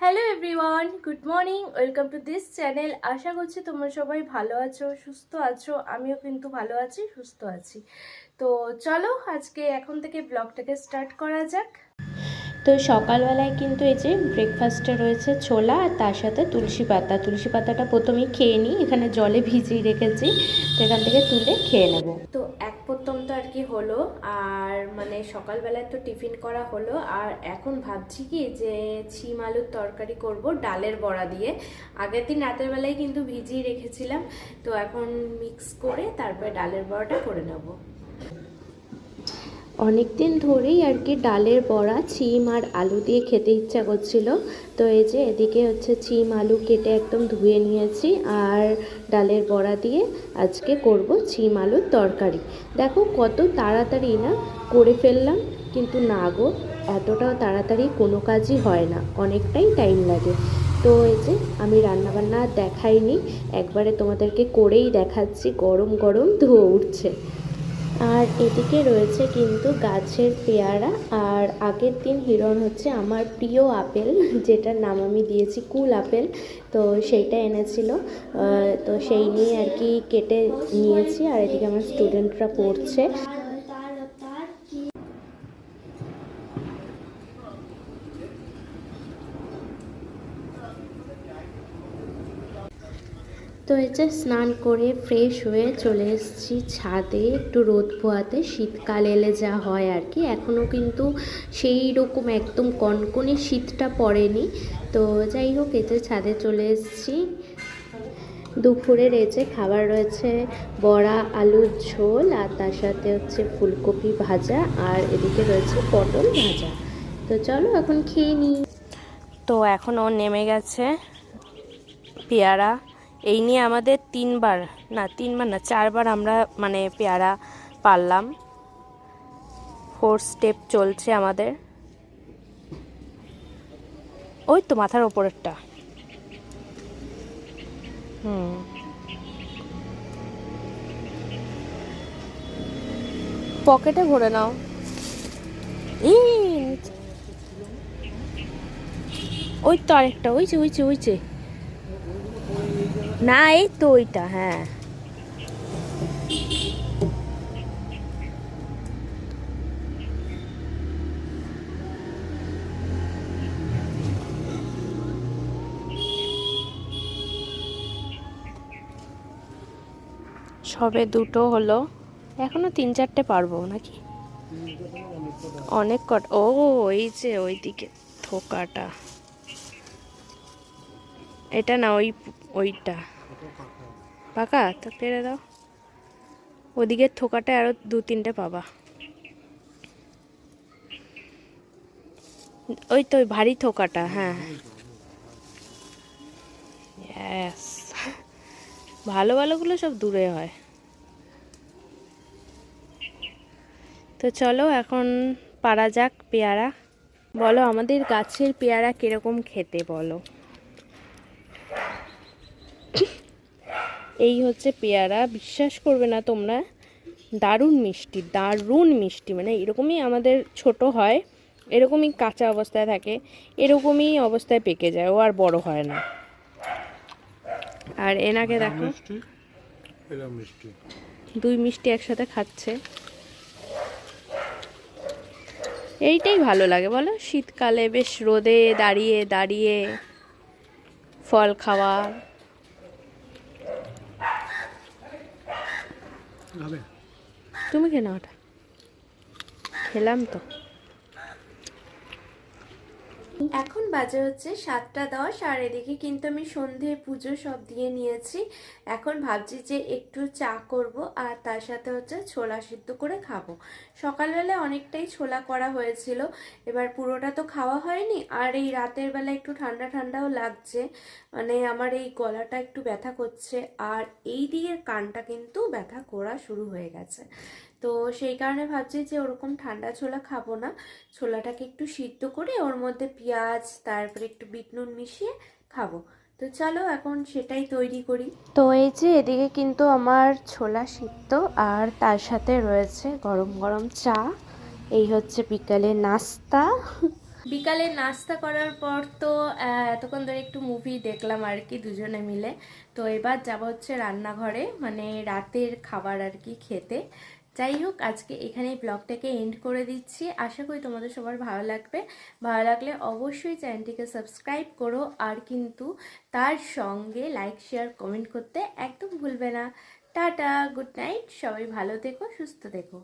Hello everyone, good morning, welcome to this channel. আশা করছি তোমরা সবাই ভালো আছো, সুস্থ আছো। আমিও কিন্তু ভালো আছি, সুস্থ আছি। তো চলো আজকে এখন থেকে ব্লগটাকে স্টার্ট করা যাক। তো সকালবেলায় কিন্তু এই যে ব্রেকফাস্টে রয়েছে ছোলা আর তার সাথে তুলসী পাতাটা প্রথমেই খেয়ে নিই, এখানে জলে ভিজিয়ে রেখেছি, তো এখান থেকে তুলে খেয়ে নেব। তো এক প্রথম তো আর কি হলো, আর মানে সকালবেলায় তো টিফিন করা হলো, আর এখন ভাবছি কি যে ছিম আলুর তরকারি করব ডালের বড়া দিয়ে। আগের দিন রাতের বেলায় কিন্তু ভিজিয়ে রেখেছিলাম, তো এখন মিক্স করে তারপরে ডালের বড়াটা করে নেব। অনেক দিন ধরেই আর কি ডালের বড়া ছিম আর আলু দিয়ে খেতে ইচ্ছা করছিল। তো এই যে এদিকে হচ্ছে ছিম আলু কেটে একদম ধুয়ে নিয়েছি, আর ডালের বড়া দিয়ে আজকে করব ছিম আলুর তরকারি। দেখো কত তাড়াতাড়ি না করে ফেললাম, কিন্তু না গো, এতটাও তাড়াতাড়ি কোনো কাজই হয় না, অনেকটাই টাইম লাগে। তো এই যে আমি রান্নাবান্না দেখাইনি, একবারে তোমাদেরকে করেই দেখাচ্ছি। গরম গরম ধোয়া উঠছে। আর এদিকে রয়েছে কিন্তু গাছের পেয়ারা, আর আগের দিন হিরণ হচ্ছে আমার প্রিয় আপেল, যেটার নাম আমি দিয়েছি কুল আপেল, তো সেইটা এনেছিল। তো সেই নিয়ে আর কি কেটে নিয়েছি, আর এদিকে আমার স্টুডেন্টরা পড়ছে। তো এই যে স্নান করে ফ্রেশ হয়ে চলে এসেছি ছাদে একটু রোদ পোহাতে। শীতকাল এলে যা হয় আর কি, এখনও কিন্তু সেই রকম একদম কনকনে শীতটা পড়েনি। তো যাই হোক, এই যে ছাদে চলে এসেছি। দুপুরের এই যে খাবার রয়েছে বড়া, আলুর ঝোল, আর তার সাথে হচ্ছে ফুলকপি ভাজা, আর এদিকে রয়েছে পটল ভাজা। তো চলো এখন খেয়ে নিই। তো এখন ও নেমে গেছে পেয়ারা। এই নিয়ে আমাদের তিনবার না 4বার আমরা মানে পেয়ারা পারলাম। 4 স্টেপ চলছে আমাদের। ওই তো মাথার ওপরেরটা। পকেটে ভরে নাও। ওই তো আরেকটা, ওই যে না, এই তো ওইটা, হ্যাঁ। সবে দুটো হলো, এখনো 3-4টে পারবো নাকি, অনেক কট। ও এই যে ওইদিকে থোকাটা, এটা না, ওইটা পাকা, তো পেরে দাও। ওদিকের থোকাটা আরো 2-3টে পাবা। ওই তো ওই ভারী থোকাটা, হ্যাঁ। ইয়েস, ভালো ভালোগুলো সব দূরে হয়। তো চলো এখন পারা যাক পেয়ারা। বলো আমাদের গাছের পেয়ারা কিরকম খেতে বলো। এই হচ্ছে পেয়ারা, বিশ্বাস করবে না তোমরা, দারুণ মিষ্টি, মানে এরকমই আমাদের ছোট হয়, এরকমই কাঁচা অবস্থায় থাকে, এরকমই অবস্থায় পেকে যায়, ও আর বড় হয় না। আর এনাকে দেখো, দুই মিষ্টি একসাথে খাচ্ছে। এইটাই ভালো লাগে বলো, শীতকালে বেশ রোদে দাঁড়িয়ে দাঁড়িয়ে ফল খাওয়া। তুমি কেন ওটা খেলাম তো। এখন বাজে হচ্ছে 7টা 10, আর এদিকে কিন্তু আমি সন্ধে পুজো সব দিয়ে নিয়েছি। এখন ভাবছি যে একটু চা করব, আর তার সাথে হচ্ছে ছোলা সিদ্ধ করে খাবো। সকালবেলায় অনেকটাই ছোলা করা হয়েছিল, এবার পুরোটা তো খাওয়া হয়নি, আর এই রাতের বেলা একটু ঠান্ডা ঠান্ডাও লাগছে, মানে আমার এই গলাটা একটু ব্যথা করছে, আর এই দিকের কানটা কিন্তু ব্যথা করা শুরু হয়ে গেছে। তো সেই কারণে ভাবছি যে ওরকম ঠান্ডা ছোলা খাবো না, ছোলাটাকে একটু সিদ্ধ করে ওর মধ্যে পেঁয়াজ তারপরে একটু বিট নুন মিশিয়ে খাবো। তো চলো এখন সেটাই তৈরি করি। তো এই যে এদিকে কিন্তু আমার ছোলা সিদ্ধ, আর তার সাথে রয়েছে গরম গরম চা। এই হচ্ছে বিকালের নাস্তা। বিকালে নাস্তা করার পর তো এতক্ষণ ধরে একটু মুভি দেখলাম আর কি দুজনে মিলে। তো এবার যাব হচ্ছে রান্নাঘরে, মানে রাতের খাবার আর কি খেতে। যাই হোক, আজকে এখানেই ব্লগটাকে এন্ড করে দিচ্ছি। আশা করি তোমাদের সবার ভালো লাগবে। ভালো লাগলে অবশ্যই চ্যানেলটিকে সাবস্ক্রাইব করো, আর কিন্তু তার সঙ্গে লাইক শেয়ার কমেন্ট করতে একদম ভুলবে না। টাটা, গুড নাইট, সবাই ভালো থেকো, সুস্থ থেকো।